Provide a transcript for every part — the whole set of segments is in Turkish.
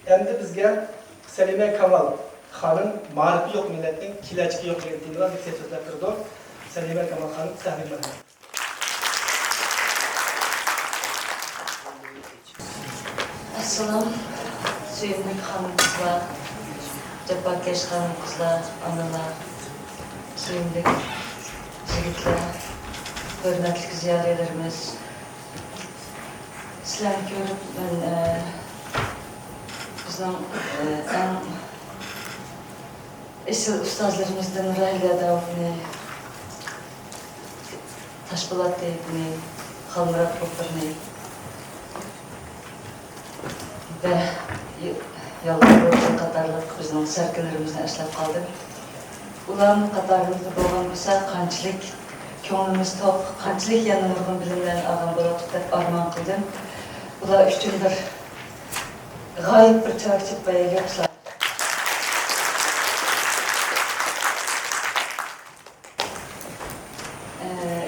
Endi bizga Salime Kamal Hanım marifi yok milletin kilaçki yok milletin var bir sözler kırdı. Salime Kamal Hanım sahne var. Assalamu sevimli hanım kızlar, Cebbakeş hanım kızlar, analar, sevimli yigitler, hürmetli ziyarelerimiz. Sizlerni görüp ben bizden en esil ustazlarımızdan Rahila Davut'ni, Taşpolat Deyip'ni, Halmurat Kopır'ni ve Yalvar Borçlu Katarlık bizden serkilerimizni eslep kaldık. Ulan Katarlıkta boğan olsa kançılık, köңlümüz tok, kançılık yanı nurgun bilimlerini ağam bolatıp dep armağan kıldım. Ular üçün bir gayet bir çarçıp bayağı yoksa.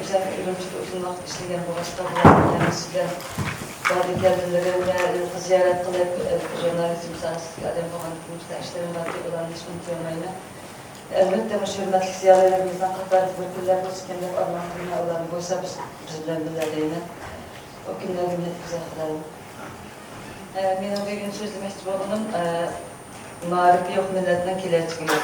Özellikle ürümçüde uzun vakit işleyen bu hastalıklar kendisiyle bazı geldileri ziyaret kılıp jurnalizm sahasındaki adam boğan kimse işlerin vakti olan hiç unutmayın. Elbette bu hürmetli ziyarelerimizden katarız bir günler olsun kendi armağan kılına olan boysa biz bilen bildiğine. O günler günlük güzel kılalım. Benim bir gün sözlemek istiyorum. Marifi yok milletinden kiler çıkıyor.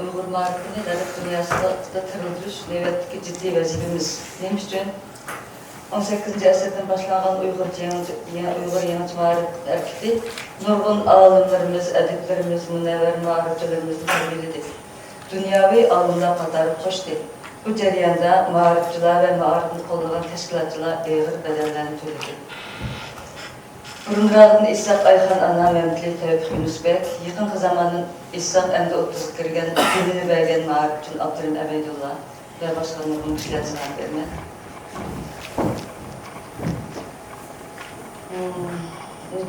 Uygur marifini devlet dünyasında tırıldırış nevetki ciddi vazifemiz. Neymiş için? 18. asırdan başlayan Uygur yanıcı marif erkekti. Nurgun alimlerimiz, ediplerimiz, münevver marifçilerimizin terbiyelidir. Dünyavi alımdan katarıp hoştu. Bu ceriyanda marifçiler ve marifini kollayan teşkilatçılar ağır bedellerini töldü. Burunrağın İshak Ayhan ana Mehmetli Tevfik Yunus Bek, yakın zamanın İshak emde 30 kirgen, dinini vergen marifçin Abdülün Ebeydullah ve başka nurgun kişilerciler verme.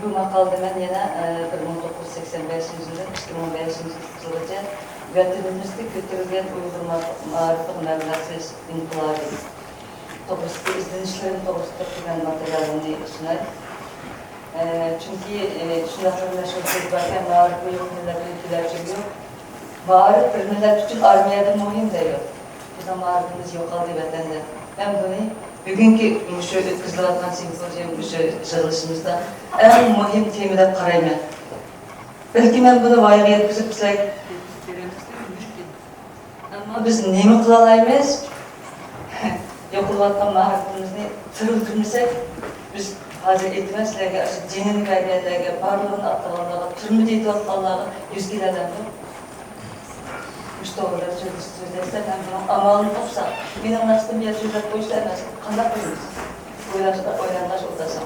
Bu makalda ben yine 1985 yılında, 2015 yılında vatanımızda götürülen Uygur marifı mevlasız inkılabı. Doğrusu izlenişlerin doğrusu tepkilen materyalini sunar. Çünkü şunaklarına şöyle bakarken marifı yok, milletin ikilerce yok. Marif bir millet için armiyada mühim de yok. Bu da marifimiz yok aldı vatanda. Ben bunu bugünkü şu kızlardan simpozyum çalışımızda en mühim temide karayım. Belki ben bunu vayga yetkizip ama biz nemi kılalaymayız? Yokulvattan maharetimizni tırıltırmasak, biz hazır etmezlerge, cinini vergenlerge, barlığını atlaganlarga, türmü deyip atlaganlarga yüz gilerler mi? İşte oraları sözlersen, hem bunun amalını tapsa, benim nasıl bir sözler koysa emez, kandak koyumuz. Oylanlar oldasam.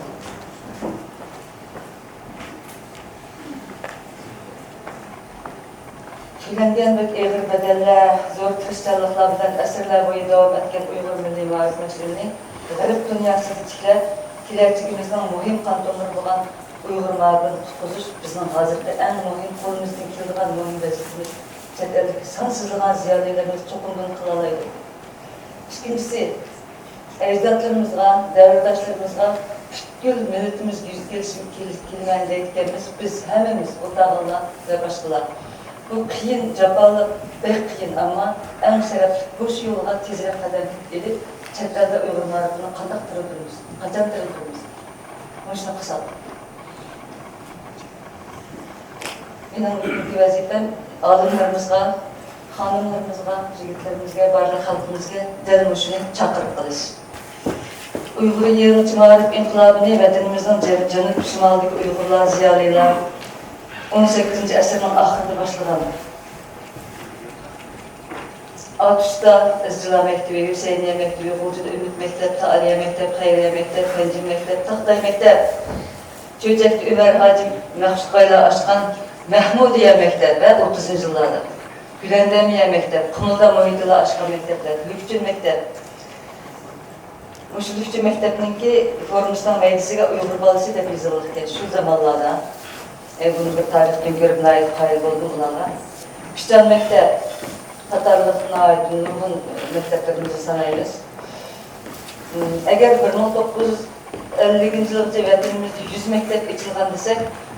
Tülengen ve ağır bedeller, zor tırışçalıklar bilen esirler boyu devam etken Uygur milli marif meşruini, garip dünyası kilerçigimizden muhim kantonları bulan Uygur marifini tutkuzuş, bizim hazırda en muhim, kolumuzdan kildiğen muhim vazifemiz, çet eldeki sansızlığa ziyarlarımız çokunduğunu kılalaydı. İkincisi, ecdatlarımızga, devletdaşlarımızga gül milletimiz gelişim kelimeğindeykenimiz biz hemimiz otağında ve başkalar. Bu kıyın, cabalı, pek kıyın ama en şerefli bu yolga tezirek kadar edip çetrede Uygur marifini kandak tırıldırımız, kaçan tırıldırımız. Hoşuna kısalım. Benim bugünkü vazifem alimlerimizga, hanımlarımızga, yigitlerimizge, barlık halkımızga derin hoşunu çakırıp kalış. Uygur yığıncı marif inkılabını vatanımızın Canub Şimaldaki Uygurlar, ziyaliler 18. asırın ahırında başladı. Atuş'ta İzcila Mektebi, Hüseyniye Mektebi, Burcu'da Ümit Mektep, Taliye Mektep, Hayriye Mektep, Pencil Mektep, Tahtay Mektep, Çöcekli Ömer Hacı Mehşukayla açkan Mehmudiye Mektep ve 30. yıllarda. Gülendemiye Mektep, Kımılda Muhitila açkan mektepler, Lükçül Mektep. Bu Lükçül Mektep'ninki Formustan meclisiyle Uygur balısı da bir zırılıkken şu zamanlarda. Bunu bir tarihten görüp layık hayır oldu bunlara. Piştan Mektep, Katarlıqına ait nurgun mekteplerimizi sanayız. Eğer 1950 yılda vatanımızda 100 mektep içilgan desek,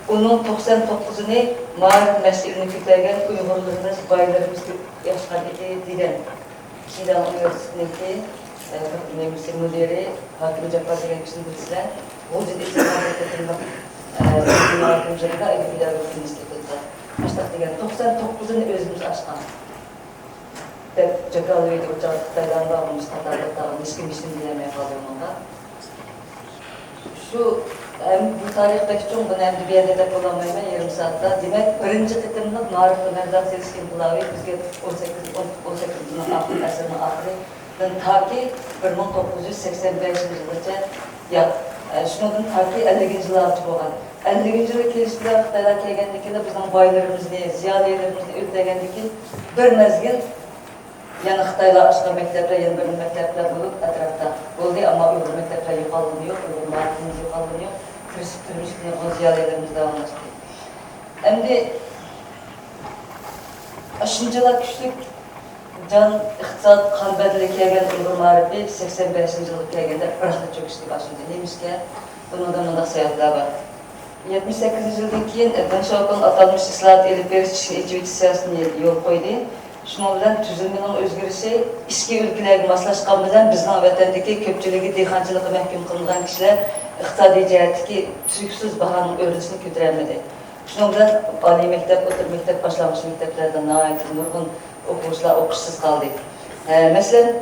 onun 99'unu marif meslekini kütleyen Uygurlarımız, baylarımız yaşadı diyen Şidan Üniversitesi'ndeki Mühendislik Müdürü Hakim Cabbar деген kişinin bilgisine o ciddi içilgan mekteplerinde yardımcılığında Egebiler Üniversitesi tuttu. Açtık degen 99'unu özümüz açkan. Cakalı ve uçak Xitay'dan bağımız Katar'da niskim işini bilemeye kalıyorum onda. Şu bu tarihteki çok önemli bir yerde de kullanmayayım yarım saatte. Demek birinci kıtımlık Marif Ömer'den İnqilabi bizge 18. asırın ahirinden ta ki 1985 yılgacha şundan ta ki 50. yıllarca bo'lgan. 50. yılı keliştiler Xitaylar kelgandikinde bizning boylarimizni, ziyolilarimizni o'tlagandan bir mezgil yani Xitaylar açılan mektepler, yeni bölüm mektepler bulup etrafta oldu ama Uygur mektepler yukarılanıyor, Uygur marifimiz yukarılanıyor. Kırışık türmüşlüğüne o ziyarelerimiz devamlaştı. Hem de aşıncalar küçük can, iktisat, kan bedeli kelgen Uygur marifi 85. yıllık kelgende bıraktı çok işte başında. Neymiş ki bunun da mındak seyahatler var. 78 yıldan keyin Deng Xiaoping atalmış islahat elip beriş için siyasını yol koydu. Şunun bilen tüzülmenin özgürlüğü ichki ülkelerge maslashgan bilan bizning vatandagi ko'pchiligi dehqonchilikqa mahkum qilingan kishilar iqtisodiy jihatdagi tuzuksiz bahoning o'rnishini ko'tarolmadi. Shuning bilan oliy maktab, o'rta maktab, boshlang'ich maktablarda nihoyat nurg'un o'quvchilar o'qishsiz qoldi. Masalan,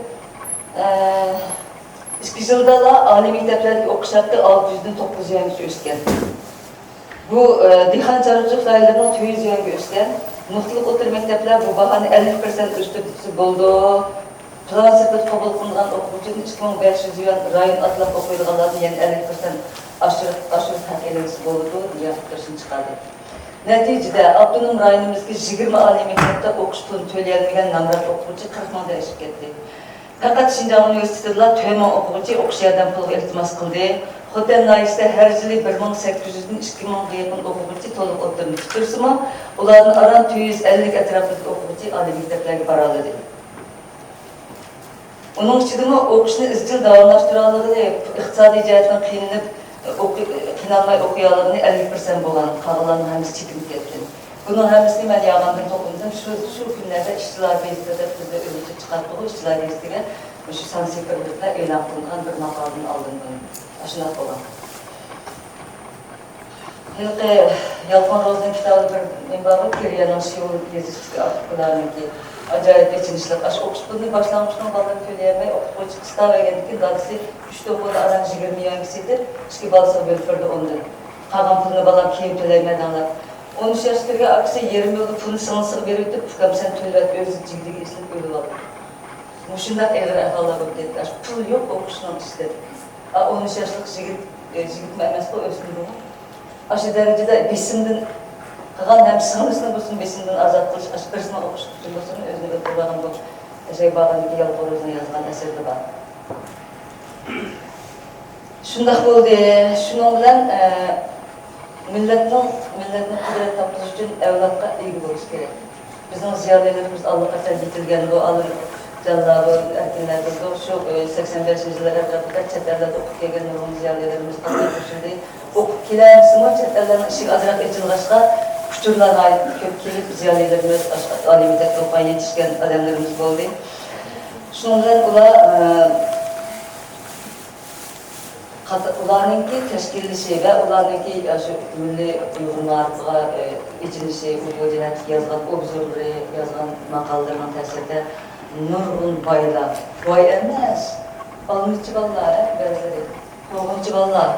2 yilda oliy maktablardagi o'qish haqi 600dan 900ga o'sgan. Bu dehqon chorvachilik doiralarining 200ga o'sgan. Muhtelif otur mektepler bu bahanı 50% üstüntüsü buldu. Plan sepet kabul kılınan okuyucunun 2500 yuan rayon atlap okuyulganlarının yani 50% aşırı takilesi buldu diye fikirsin çıkardı. Neticede Abdunum rayonumuzda 20 ali mektepte okuştuğunu söyleyenmeyen namrat okuyucu 40 manda eşip gitti. Fakat Şinjan Üniversitesi'de tüyman okuyucu okuş yerden pulu iltimas kıldı. Hotel Nais'te her yılı 1800'den 2000'a yakın okuyucu toluk oturunu tutursama, onların aran 250 etrafındaki okuyucu ali mekteplerine baraladı. Onun için okuşunu izcil davranıştıralığı da iktisadi cihetten kıyınlanmay okuyalarını 50% bolan, kağılarının hemisi çekilip ketken. Bunun hemisini ben yağlandım toplumdan şu günlerde işçiler bezdirde bizde ölücü çıkarttığı işçiler bezdirde şu sansikörlükler eylem kılınan bir makalını aldım bunu. Aşınak olan. Hilqi Yalqon Roz'un kitabı bir menbağı Kiriyan'ın şiur gezişçisi Afrikalarındaki acayip geçinişlik. Aşı okuşpunun başlamışlığını balığı söyleyemey, okuşpucu kısta vergendiki dalısı 3 okuda aran 20 yankisidir. İşki balısı bölfördü ondan. Kalan pulunu balığı keyifteler anlar. 13 yaşlarga aksi 20 yılda pulunu sınırsız veriyorduk. Fıkam sen tüylet özü cildiği işlik ölü var. Muşundak eğer ahvallar ödedi. Pul yok okuşunun istedi. 13 yaşlık jigit memesi bu özgün bunu. Aşı derecede besimden kalan hem sınırsını bulsun besimden azat kılış, aşı kırsına okuş tutulmasını özgün ötürülen bu şey bağındaki Yalqon Roz'un yazılan eserde var. Şundak oldu, şunun bilen milletin kudret tapılış için evlatla ilgi buluş gerek. Bizim ziyarelerimiz Allah kaçar getirgen bu alır. Canlıları, erkenlerde şu 85 yıllar etrafında çetelerde okup gelgen nurgun ziyarelerimiz kadar düşündü. Okup kilerimiz çetellerin ışık azrak içilgaçka küçürlerine ait köp kelip ziyarelerimiz alimide topan yetişken adamlarımız oldu. Şundan ularınki teşkillisi ve ularınki milli Uygurlarga içilisi, Uygur cihetki yazgan obzorları, yazgan makallarının tesirde nurgun baylar. Bay emez. Almışçı ballar, bezleri. Toğunçı ballar.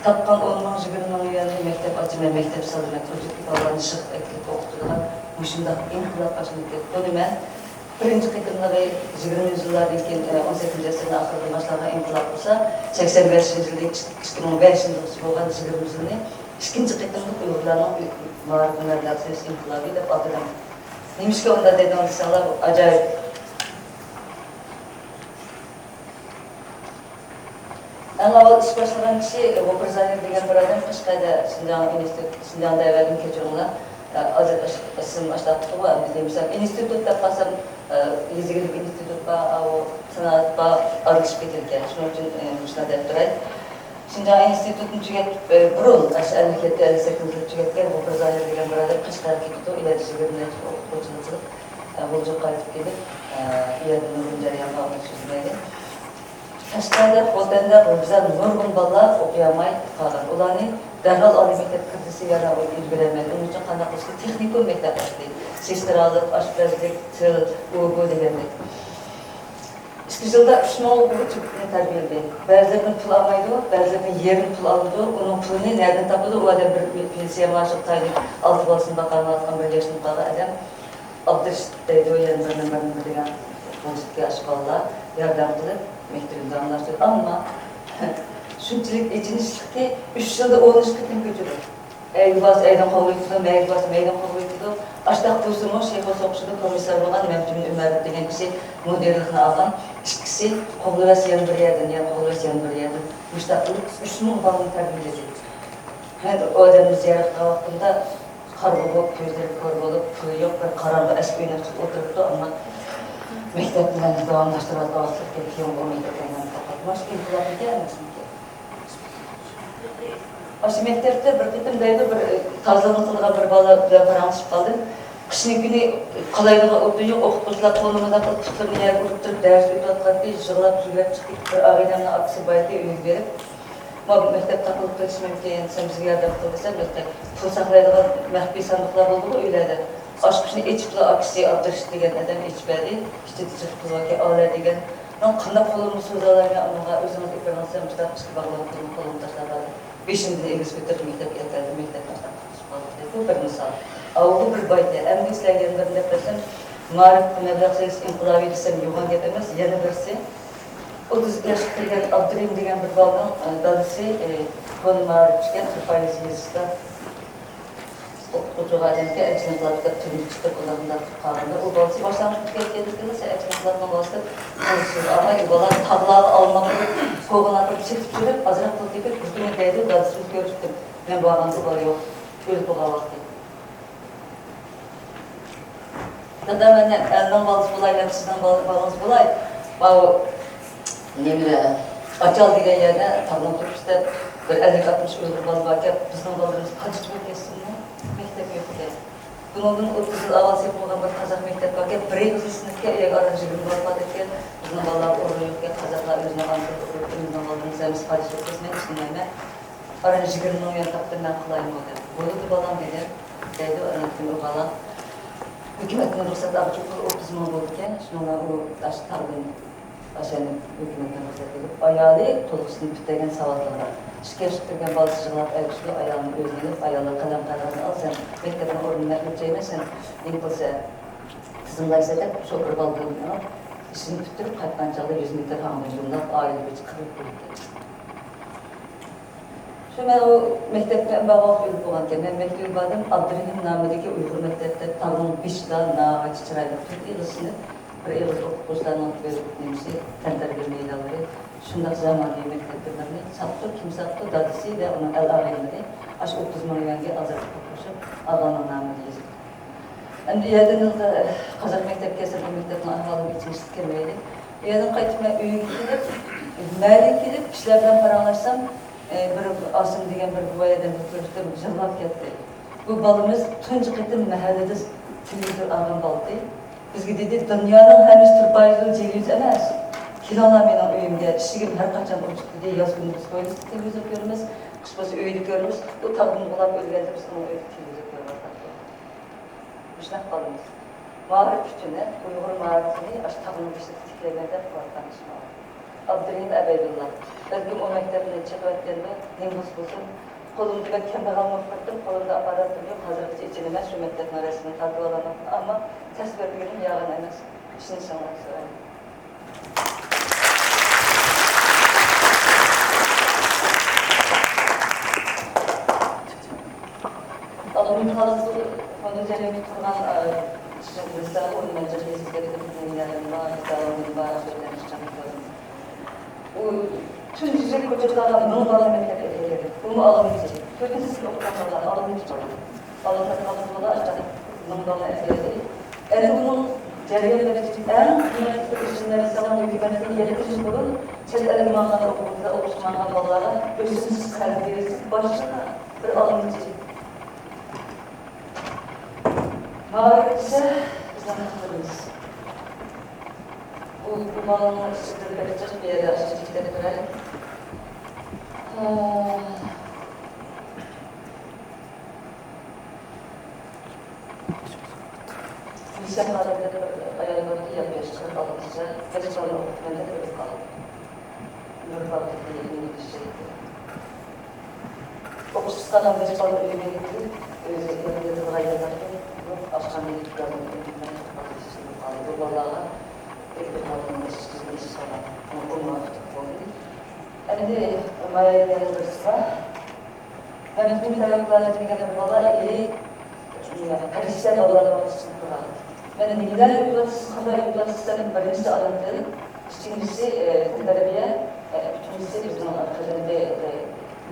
Tapkan 10 jigirinin yanında mektep açımı, mektep salımı, çocuk ballarını şık eklip okutular. Bu şimdi inkılap açılıp etti. Bunu ben birinci kıtımda ve 20 yüzyıllardan 18. asırın ahırda başlanan inkılap olsa 85. yılda 2005 yılda olan 20 yüzyılda ikinci kıtımda Uygurlarının Marif'in Erlaksiyası inkılabı ile atıdan. Neymiş ki onda dedi insanlar acayip. En avval iş başlayan kişi Vopur Zahir degan bir adam Qashqayda Şinjan'da evveldim keçirdilar. azat isim başlattı var. Bizde mesela institutta kasam yezigilik institutba, o sanatba arışıp getirken. Şunun için şuna dep duray. Şimdi institutun tüget burun, aşağı ülkede 58 tügetken bu bir zahir degan bir adam Qashqarga ketdi, iletişimine o'qituvchilik bo'lib qaytib kelib, yerda nurg'un jarayonga o'tkazilmaydi. Qashqarda Xotanda bizlar nurg'un bolalar o'qiyolmay qolgan. Ularni darhol oliy maktab kiritsa yana ulgurmaydi. Uning uchun qanday qilishga texnikum maktab ochdik. Sestralik, oshpazlik, til, bu degandek. 2 yılda 3 mol çocukluğunu terbiyeledi. Bazılarının pul almaydı, bazılarının yerini pul aldı. Onun pulunu nereden tapıldı? O adam bir pensiye maaşı taylı 6 balasını bakarına atkan bir yaşını kalı adam. Abdülşit deydi o yanlarından degen boşlukta aşık Allah yardım kılıp mektubunda anlaştırdı. Ama şunçilik içinişlik ki 3 yılda 10 iş kıtın götürdü. Eğilbaz eyden kabul ettiğinde, meğilbaz meydan kabul ettiğinde Aştaq Dursun'un Şeyh Soqşı'da komiser olan Məmtun Ömərov degen kişi modelini alған. İkisi qo'lga siyan bir yerden, yani qo'lga siyan bir yerden. Müştaqillik 3000 balını tərbiyəledi. Hadi o adamı ziyaret qavaqtında qarğı болып, gözleri kör болып, pulu yok, bir qararlı eski öynə tutub oturupdu ama mektepten davamlaştırıldı qavaqtıq ki, keyin o mektepten kapatmış. İntilaqı gelmesin ki. Aşı mektepte bir qitim deydi, bir tazalığın qılған bir bala bilan paranışıp qaldı. Kışın günü qalaylığa o'tdu yo'q, o'qituvchilar qo'limizdan qilib tutib, yerga urib turib dars o'tayotganda yig'lab so'ylab chiqib, bir ag'inamni otasi boyga uyga berib, maktabda qilib ketish mumkin, sen bizga yordam qil desa, pul saqlaydigan maxfiy sandiqlar bo'ldi uylarda. Oshqishni ichiblar, akisi Abdurshid degan odam ichbadi, ishchi qilga ola degan. Men qanday qo'limni so'zlarga unga o'zimiz ipini olsam, chiqib chiqib bog'lab qo'limni tashlab 5-yilda egiz ko'tarib maktabga keldi, maktabdan chiqib qoldi. Bu bir misol. Avlu bir bayda, endi sizlarga bir nafasım, ma'rif mablag' sayısı inqilobiy desam yo'g'on gap emas, yana birisi 30 yoshga kirgan Abdurim degan bir bolaning dadasi qo'l ma'rif chiqqan Xitoy yezisida o'qituvchi odamga ajinlarga turib chiqib ulardan qolganda u bolasi boshlang'ich ketgan esa ajinlardan boshlab ama bola taglar olmoq qo'g'ina qilib chetib turib azroq pul tepib butun deydi dadasini ko'rishdim. Men borganda bola yo'q, o'lib qolgan vaqt. Neden elden balız bulayla sizden balız bulay, bu nemre açal diye yerine tablan turupsta bir 50-60 uygur balız varken bizden ballarımız kaçış bu kesin mi? Mektep yok ki. Bunun 30 yıl avaz yapılgan bir Kazak mektep varken birinci sınıfta eğer aracı bir ballar eken bizden ballar orada yokken Kazaklar özüne antırıp bizden ballarımız emsi kaçış yok kesin. Ben düşünmeyme aracı bir numarayan taptım ben kılayım o dedim. Bunu da balam dedim. Deydi öğretmen o balam. Hükümetin ruhsatı çok 30 milyon olurken, şununla o taşıtalım, aşağıya hükümetin ruhsatı edip, ayağı toluksunun bittiğen savatlara. Şikayetçilerden bazı çıkılar ayakçılı ayağını özlenip, ayağına kalem kararını al, sen mektebin orununa gideceğine sen yapılsa, kızımdaysa da şoför baldığını al, işini bitirip katlancalı 100 metre hamurculuğundan aile bir kırık bulundu. Ben o mektepten bağlı yolu bulanken, ben mektubu badım, Abdurrahim namideki Uygur mektepte Tağın Bişla, Nağaç, Çırayla Türk yılısını bir yılız okutmuşlarını alıp verip neymişi, tenter vermeyi alırı. Şundak zamanı mekteplerini sattı, kim sattı, dadısı ve onun el ağayları. Aş 30 milyonga azarlık okuşup, Allah'ın namını yazık. Yani yerden yılda Kazak mektep kesir, bu mektepten ahvalım içmiştik kelmeydi. Yerden kayıtma üye gidip, məhəllə gidip, kişilerden paranlaşsam, bir Asım degan bir buvayadan ko'rishdim, jilg'ab ketdi. Bu balamiz tunji qitim mahallada televizor olgan bo'ldi. Bizga dedi, dunyoning hamiz turpoyidan televizor emas. Kelinglar mening uyimga, ishigim har qachon ochiq dedi, yoz kunduz qo'yamiz televizor ko'ramiz, qish bo'lsa uyda ko'ramiz. Bu tag'in bo'lib o'lganda biz uni uyda televizor ko'ryapmiz. Shunaqa qilamiz. Ma'rif kuchini, Uyg'ur ma'rifini ash tag'in bishib tiklaganda qo'rqanishmoq. Abdurrahim Abeydullah. Belki o mektebine çıkıp ettiğinde Nimbus bulsun. Kolumda ben kembeğalmak baktım, kolumda aparatım yok. Hazırlıkçı içinemez şu mektebin resmini takip alamak ama ters verdiğim yağın emez. İşini sanmak istedim. Allah'ın kalısı, onun üzerine kurulan Rıza Oyuncu Rezizleri de bütün yerlerim var. Rıza Oyuncu var, söylemiş canım. Tüm güzellik çocuklardan bunu bağlamak gerekiyor. Bunu alamayacak. Kötüsü okutanlardan alamayacak. Allah'ta kalmalı açacak. Bundan etkiledi. Bunun Cevher'deki en kıymetli isimleri zaman hükümetinin yetişim kurun, çetel imanlar okulunda oluşmayan ballara özümsüz terbiyesi başına bir alıncı. Mağrib ise bizden hatırımız. Bu balonun ışıkları verecek bir yere aşırıcıkları görelim. Lise halinde ayarlarını yapıyorsun, kalmışsa, kaç tane okutmanda böyle kaldı. Böyle kaldı diye yeni bir şeydi. Okusuzdan beş tane ürüne getirip, özellikle de ayarlarken, akşam yediklerini ürünmeye kalmışsın, kaldı. Vallaha, bir kalbinin ışıkçısını işi sana, onu bulmamıştık oldu. Şimdi, Maya yanılırsa, ben bu taraflarına gelen valla iyi, Hristiyan olarak sıkıntılar. Ben neden uygulasız kadar uygulasızların birinci alındığım, ikincisi terbiye, üçüncüsü bizim akademide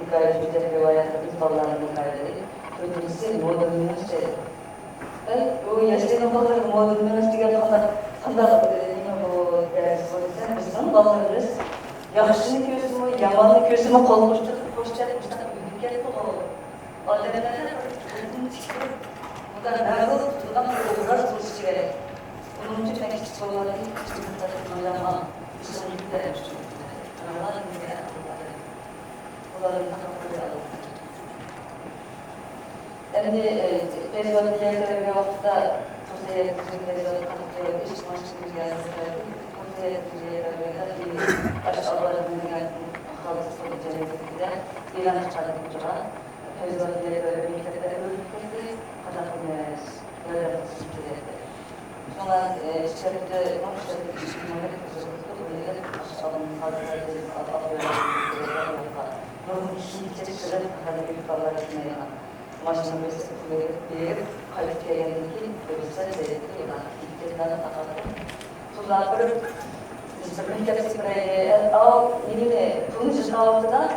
hikaye cüzleri ve hayatı biz ballarının hikayeleri, dördüncüsü modern üniversite. O yaşlı balları modern üniversiteye kadar bu ders soruyorsan bizim ballarımız yaxşını gözümü, yamanlı gözümü kolmuştur, koşacakmışlar, ülke kolu. Alternatifler özünü çıkıp, bu da nerede tutulan bir obraz buluşu gerek. Onun için ben küçük olanı, küçük mutlaka oynama, üstünlükler yapmıştım. Aralar gibi yaptılar. Onların takımları alındı. Şimdi, Bezvan'ın yerleri bir vakitte Kuzey'e getirin, Bezvan'ın takımları, iş maçını yazdılar. Kuzey'e getirin, aşağıların dünyasının halısı sonu cennetinde bir an çıkartmışlar. Bezvan'ın yerleri bir mektepleri bölümünde kadar böyle sıkıntı. Sonra içeride konuşacak işimleri kızıldı. Buraya aşağıdan fazlaları alıyorlar. Bunun işini çekiştiren kadar büyük bağlar etmeye maçını bir kalifiye yenilgi görsel zeytli olan ilklerden atadı. Sonra mektepsi buraya al yine kurmuş altında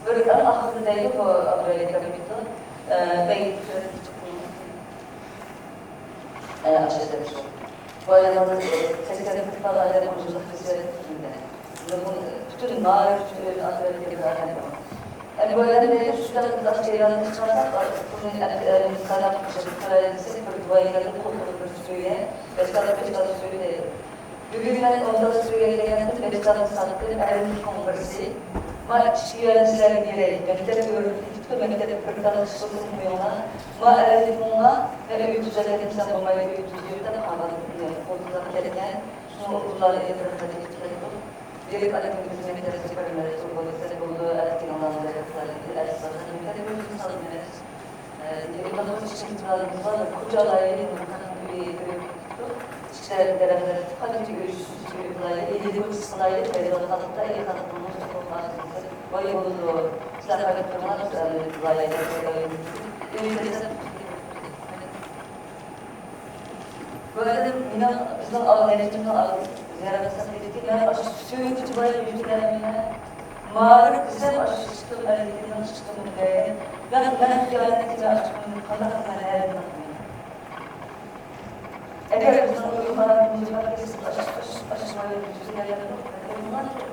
böyle ahırındaydı bu böyle kapitol. Ben aşağıda şu. Böyle yazılı seslerin kıtalarla konuşuluk üzerinde. Bütün mağara, bütün atölyeleri bir zaten var. Yani böyle de şuradan da şeylerden çıkarsak, bunun kanat kışıklarıysa bir duayları kurtulur sürüye, beşiktaş'ta sürüye. Bugün ben orada sürüye geldim, Beşiktaş'ta sattığım Erlik Kongresi. Maç yöneticilerin biri, mektep öğretmişti, mektep kırklarını sunmuyorlar. Ma Erlik Kongresi'ne ve ütüceler insan olmayı ütücüyden havalı okuldan gelirken, şunu okullarla etrafına geçtikleri Direkt akademimizin mektepsi bölümleri, Turbalıkları bulduğu erken olanları yapılarıydı, Ersan'ın mektep bölümünü salınıyoruz. Yıllarımız için itibarımız var, Kucalay'ın bir tuttu. İşte beraber hadi görüşsüz uygulayla, ilgili kısımlarıyla televizyon kalıpta iyi tanıtılmış toplantımızı boyu bulundu. Silah kayıtlarına uygulayla böyle inan bizden alanlarımızdan aldık. Ziyaretine dedik ki ben aşı suyuncu böyle yüzlerine mağara güzel aşı çıktım, elinden çıktım ve ben ziyaretine aşkım kanatına her bakmayayım. Eğer bizden uyumalarımızı var kesip aşışmayı yüzlerine bunlar ki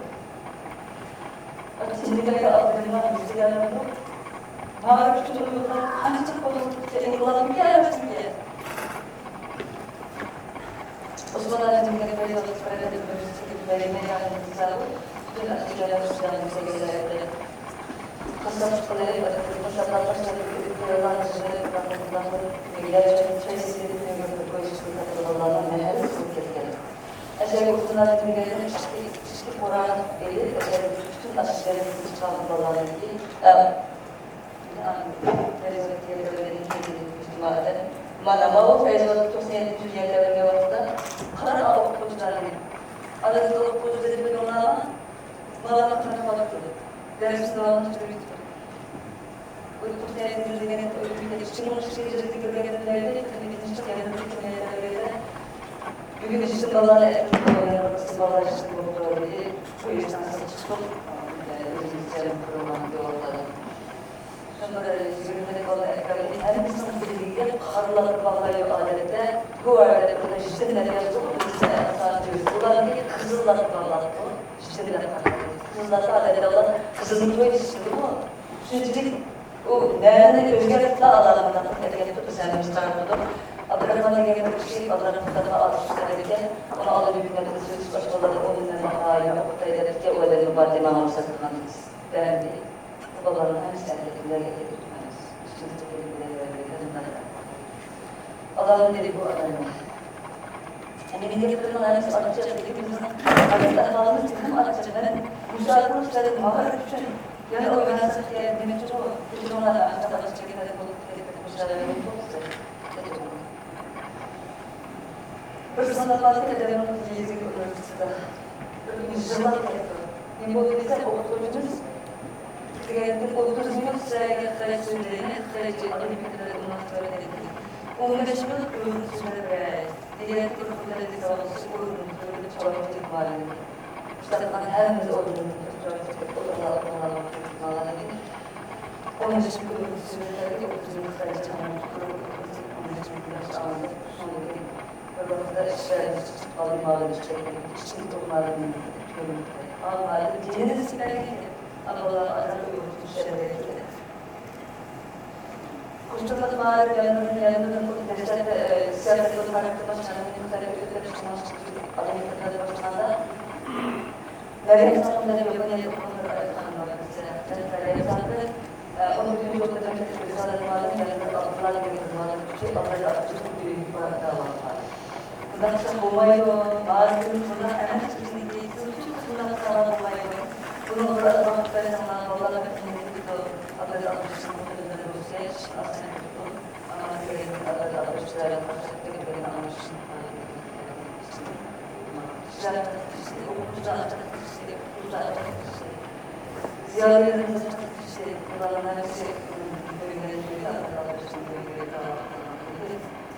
Çinlilerle adlarından yüzlerine mağara küçük uyumalar kaçık olundukça engellanıp gelmesin diye. Osman Aydın'ın böyle öğretmenleri bölümüne yardımcı sağlık. Bütün açıkçalar Müslümanımıza gelirlerdi. Kasapçıkları, Başaklar Başakları, Kırılanları, Bakımları, Bilgilerce, Çeşitleri, Koyuşlu katılımlarından meğer sıkıntı gelir. Aşağı Osman Aydın'ın gelirleri çeşitli Kur'an gelir, bütün açıkçaların çıkartmalarını değil. Televizyon Müslümanlar. Mana mau Facebook sosial media waktu karena apa postaran ada kalau post dari mana malah karena waktu dari setelah itu untuk saya dengan itu semua sih jadi kerjaan dari ini sekarang itu bugün işte bazıları bazıları işte bu yüzden çok özel program diyorlar. Sonra yürümede kolay her bir Şimdiler yazıyor, bunların kızıllar bağlandı. Şimdiler kızıllar adayla olan kızılın böyle şimdi bu. Şimdi o nerede özgürlükle alanından hareketi düzenlemiş tarafında. Abdurrahman'a gelen bir şey, Abdurrahman'a alıştırırken, onu alıp hükümetin söz başkaları onunla makayla okuttaydı ki o da mübarek imamı sakınmanız. Ben de babaların hepsi kendiliğinde getirmeniz. Şimdi de kendiliğinde Allah'ın dedi bu adamı. Yani bir de kırılan hepsi Arapça dediğimizden Arapça adamın çıkım Arapçadan müsaade istedim mağara için. Yani o üniversite demek ki o bütün onlara Arapça giderek olup müsaade edip Personalmente ederim fizik üniversitede. Yıllar yaptım. Yani bu bize okuttuğumuz Ticaretin okuttuğumuz sergi süreçlerini süreci alimlikleri üniversiteleri dedi. 15 yıl öğrencileri ve ticaret kurumları savunması kurumları çalıştık maalesef. İşte ben herimiz olduğumuz çalıştık. Onlarla 15 yıl öğrencileri okuttuğumuz sergi Burada işlerimiz, alınmalarımız çekildi, içkin toplumlarının bölümünde. Alınmaları, diliniz belki Anadolu'dan azarı uyumlu işlerine geldi. Kuşturmalı mağarı yanlarının derslerinde siyaset yolu hareketi başkanının muhtemelen ülkeleri çıkmıştı. Adamın ülkeleri başkanında Meryem Sanlı'nda Japonya'yı okumaları tanımlamak mesela. Meryem Sanlı, onun bir yolda demek ki Rüzgar'ın mağarının yanında Abdullah Gül'ün mağarının ki Abdullah Atatürk'ün bir davalı var. Bundan olmayı bazılarının sonra hemen çıkışındaki bütün kısımdan sonra olmayı bunun burada adamlıkları sana Allah'la hepsini adları almışsın muhtemelen Rusya'ya aslında tutun ama gereğin adları almışlarla karşılıklı gibi anlamışsın Ziyarete işte, okumucuda işte, okulda işte ziyaretlerimiz işte, bunların hepsi bölümlerin bölümü adları almışsın bölümleri davalı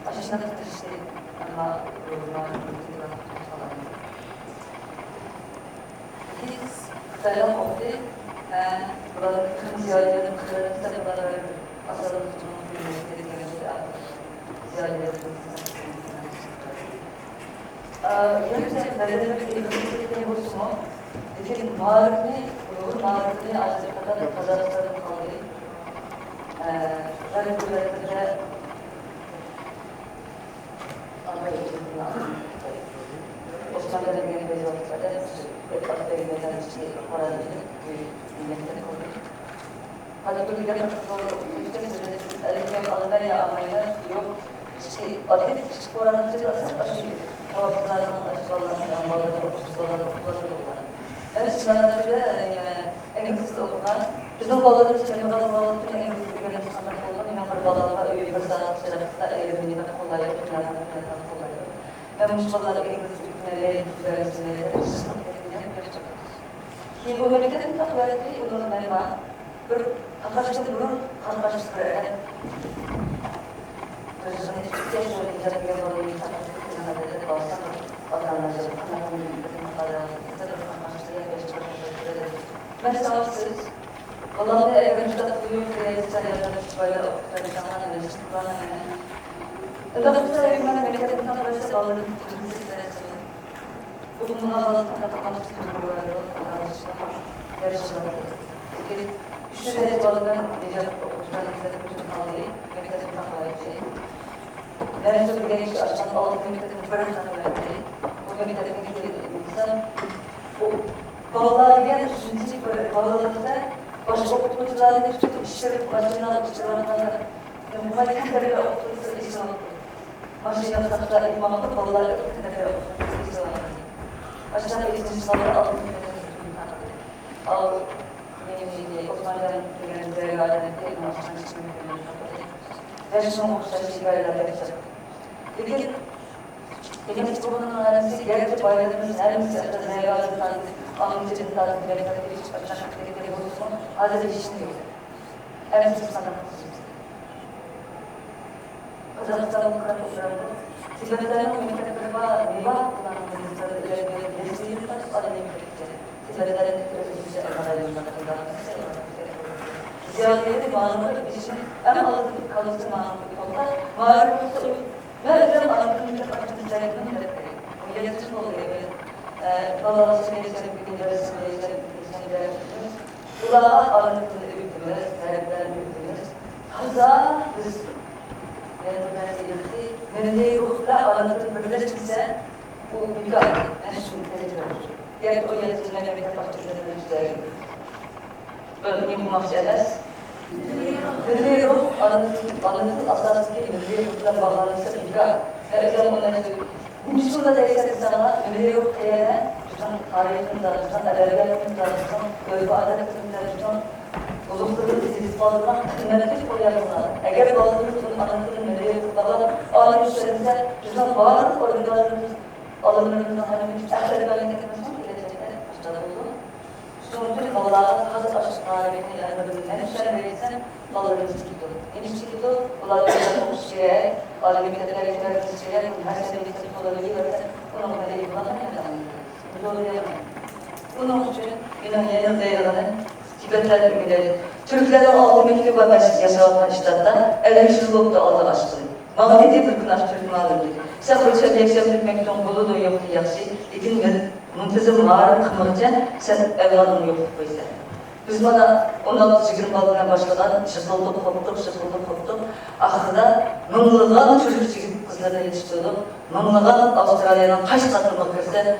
aşağıda işte ama biz Kıtayla oldu. Buraların bütün ziyaretlerin kıtlarımızda buraları asalım tutumun bölümleri ziyaretlerimizin gerçekten de bir boşuma lekin mağarını Azerbaycan'da Kazakistan'ın kaldığı Rarıklarında Osmanlı'da geri bir vakıflarda Batı Egemen'den Horanlı'nın milletleri kurdu. Hatta bu gidelim yüksek sürede Erken Almanya Almanya yok. Adet Horanlı'nın aşırı hafızlarının aşılarından bağlı okusularından okusularından yani sınavlarda bile İngilizce okunan bizim bağlarımız Çenem'den bağlı bütün İngilizce yönetim sanatı olan İnanlar bağlarına öyle bir sanat sırasında eğilimini kolay yapıcılarına kolay yapıyor. Ben Müslümanlara İngilizce hükümleri, düzenlemeleri, sistemlerini yapacağım. Ki bu memleketin takviyeti uygulamaya var. Bir arkadaşlar bunun arkadaşları yani Özür'ün Türkçe söyleyecek bir olayı takviyeti olsa vatandaşların Mesela siz, Allah'ın evreninde uyum kraliçler yazılmış böyle okutlarından anlaştıklarına bu sayımdan memleketin tanrısı bağlarının tutumlusu isteresini bunun Allah'ın tanrılamak tutumluları yarışmaları şu derece bağlarının Necap okutulan izledik bütün halıyı memleketin tanrılayıcı Nerede bir genç açan altı memleketin fırın tanrılayıcı bu memleketin insan Bağlar diğer düşünce böyle bağlarında başka okutmaçılarla tutup işleri başına alıştırmalarına bu hareketleri okutması İslam başına saklar imamı bağlar okutması İslam başına eğitim sağlar altın al benim Osmanlı'dan gelen değerlerden tek başına çıkmıyor ve son okutması şeylerle yapacak. Peki Benim kitabının öğrencisi gerçi bayramımız her misafirde değerlerden Anlayıcı tarafı gerekli bir iş açacak gerekli olursa adeta işini yok. En sık sanat Kazakistan'ın karakterinde Tibetlerin o memleketleri var, meyva kullanımlarında ilerlemeyi adayı gerekli. Tibetlerin özellikle emalarında ziyaretleri mağaraları bir işin en alıcı kalıcı mağaraları konuda mağaralarında Ben özüm anlatımda başını sayılmam gerekiyor. O yetişim oluyor. Babalar söyleyeceğim, bir gün yarısı söyleyeceğim, bir gün söyleyeceğim. Kulağa anlatımda ürkümüz, talepler ürkümüz. Haza rızkı. Yani ben deyildi, mendeyi ruhla anlatım birleşmişse bu müdahale. Yani şu müdahale. Yani o yetişim memleket başçılarının üstleri. Böyle bir mahşeres. Mendeyi ruh anlatım asası ki mendeyi ruhla bağlanırsa müdahale. Yani özel onları söylüyorum. Müslüman değilse insana mendeyi ruh diyene tarihini danışsan, edebiyatını danışsan, bölge adetini danışsan, uzunluğunu dizisi fazla kıymetli koyarlar. Eğer bazılarının anlatımını nereye tutalım, ağır üstlerinde bizden bağırıp organizasyonumuz alımlarından hani bir ahirete ben getirmesem gelecekte başladı oldu. Sonuçta Allah'a hazır aşk tarihini yayınladığım en üstlerine verirsen mallarımız çıktı. Yeni çıktı, ulaşımdan okuz şeye, alemi tedaviler şeye, her sene bir sene olabilir ve onun kadar kullanan bunun için İnönü'nün değerlerinin Tibetler ülkeleri, Türklerin 6 milyon ve mescid yaşayan işlerden 50 yıllıkta aldı açtı. Mağdidi bir kınaş Türk mağdidi. Sen ölçek yeksemlik mektun bulu da yok diyesi, ikin bir muntazım mağarın kımırca sen evladın yok koysa. Biz bana 16-20 balına başladan şısıldık, koptuk. Ahırda mımlıgan çocuk çekip kızlarına yetiştirdik. Mımlıgan Avustralya'nın kaç katılmak kirse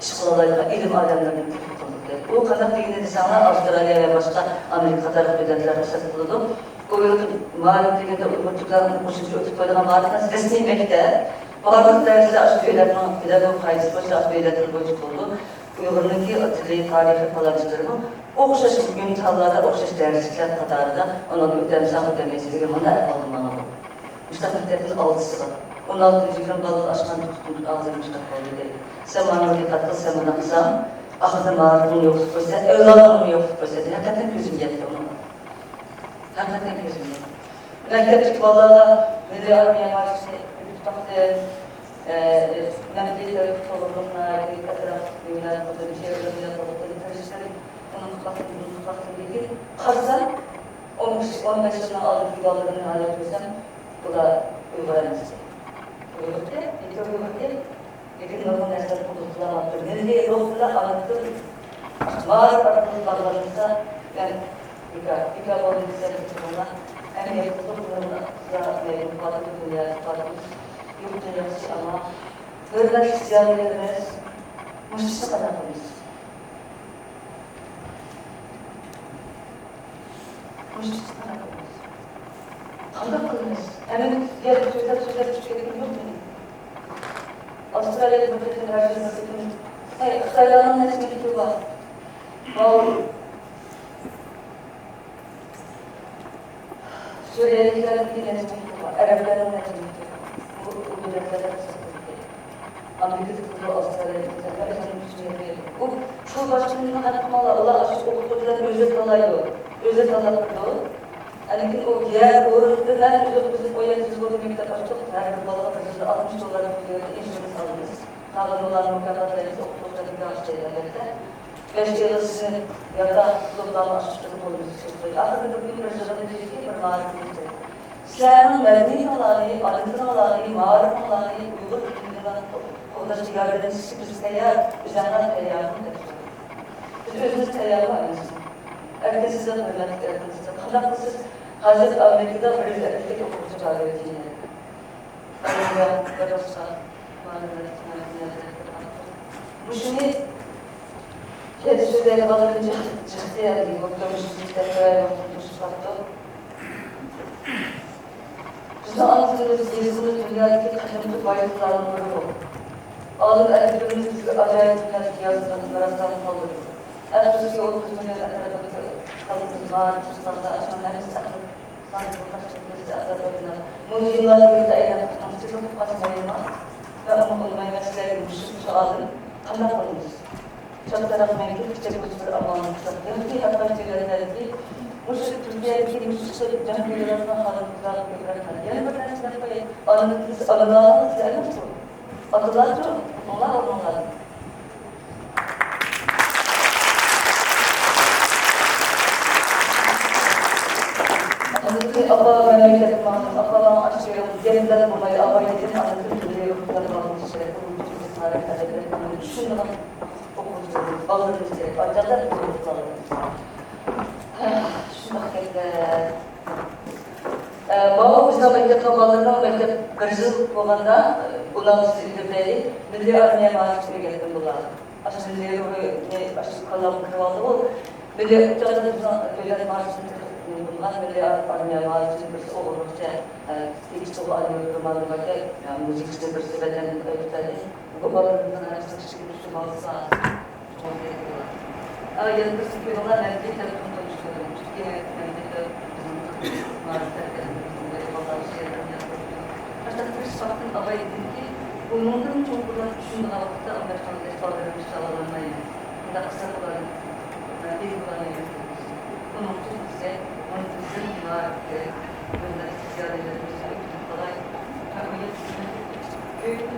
işkolayla ilim alemlerinin tutuldu. Bu kadar bilgili insanlar Avustralya ve başka Amerika'da devletler ruhsat bulundu. O yılın malum degende Uyghurcukların koşucu ötüp koyduğun varlıktan resmi mekte, varlık dersi aşk üyelerinin pedagog kayısı başı aşk üyelerinin boyutuk oldu. Uyghur'un ki atölye tarihi falançıları bu. Okşaş imtihanlarda, okşaş derslikler kadarında onun ödemsem ödemesi ona aldım bana bu. Müstakillerinin altısı var. 16. yılın balığı aşkan tuttuğunu ağzını müstakil değil. Sen bana dikkatle sen bana kızam, ahırda mağarının yokluk koysa, evladının yokluk koysa, hakikaten gözüm yetti onunla. Hakikaten gözüm yetti. Mektepçik vallaha, Milli Armiye Marşı'nı, Müstahde, Memleketleri Tolumlu'na, Etraf Düğüler, bir şey öğrenmeler, tercihlerin, onun mutfaktığını ilgili. Karsan, 15 yaşına aldık gibi alırını hale koysam, bu da uygulanması. Uygun değil, uygun değil. Lekin normal nesler kurtulamaktır. Nerede yoksa anlattım. Mağara parkının bağlarında ben ikram olduğunu hissettiğimde en iyi kurtulduğumda benim parkı dünyası parkımız yurt dünyası ama böyle isyanlarımız müşteri tarafımız. Müşteri tarafımız. Kandak kılımız. Hemen diğer sözler Türkiye'de yok mu? Avustralya'da bütün her şeyin bütün Avustralya'nın nesli bir var. Suriye'dekilerin bir nesli var. Arapların nesli var. Bu ülkelerde Amerika'da Avustralya'da bu şu başkanının kanatmalı Allah aşkı okutucuların özet alayı özet alayı yani o diğer oradakiler bizim oyuncusu olduğu kadar çok her balığa kadar 60 dolar veriyor, inşaat alırız. Kalan olan mükaffatlarımız okutucuların bir şeylerinde. 5 yıl sizin ya da kulüpten açıştırıp olduğunuz için. Aslında bir projede dedi ki bir marifeti. İslam'ın medeni olayı, alıntın olayı, marif olayı, uygun kültürden konuda çıkardığı biz teyyar, üzerinden teyyarını yapıyoruz. Biz özümüz teyyarı varız. Herkes size hürmet ediniz. Kandaklısız Hazreti Amerika'da bir erkek okumucu çağırıyordu. Amerika, Yaros'a, bu şimdi kedi süreye kalınca çıktı yani bakıyormuşuz, tekrar bakıyormuşuz baktı. Biz de anlattığımız yazılı dünyadaki kaçınlık bayraklarının bu. Ağzın erkeklerimiz acayip dünyadaki yazılarının arasından kaldırıyor. Erkeklerimiz yolu kısmını kalınız var, kısmında açanlar sakın. Sanki bu kaçınlıkları azaltıyorlar. Mucizler birlikte eğlenmek, anlatırlık kaçmayılmaz. Ve onun olmayı mesleğe müşrikçi ağzını kandak olmuş. Çok tarafından gittikçe bir amanı tutaklı. Ki yaklaştıkları ki müşrik Türkiye'deki müşrikleri cahiliyelerine halın kızarlık bırakır. Yani bir tanesi yapayı anınız, anılarınız yani bu. Adılar çok, onlar olmalı. Hazreti Allah ve Mevlid Mahmud Allah'ın aşkıyla derinden dolayı Allah'ın yetini anlatır ki diye yokları bağlı işlere kurulmuş bir hareket edelim. Şundan okuyucu, bağlıdır içeri, ayrıca bir kurulmuş. Şu vakitler. Bağlı uçta mektep kabalarından mektep kırıcılık olanda bundan sildirdeyi Milli Armiye Mahallesi'ne geldim bunlar. Aşkı milli aşkı kalan kırvaldı bu. Milli Uçak'ta Devlet Mahallesi'ne bunlar Milli Armiye Mahallesi'ne birisi olursa tekiş çoğu arıyor durmalı vakti müzik işte birisi beden ötedi. Bu babalarından araçta çıkıp üstü balsa çok gerekiyorlar. Yanı birisi köyüyorlar belki telefon konuşuyorlar. Türkiye memlekette maalesef Baştan hava ettim ki, bunun çok buradan düşündüğüne vakitte Amerikan'da esparlarını sağlanmayı, bunda kısa kullanın, bir kullanmayı bunun için bize, onun için var, bunları ziyaretlerimiz, kolay, köyün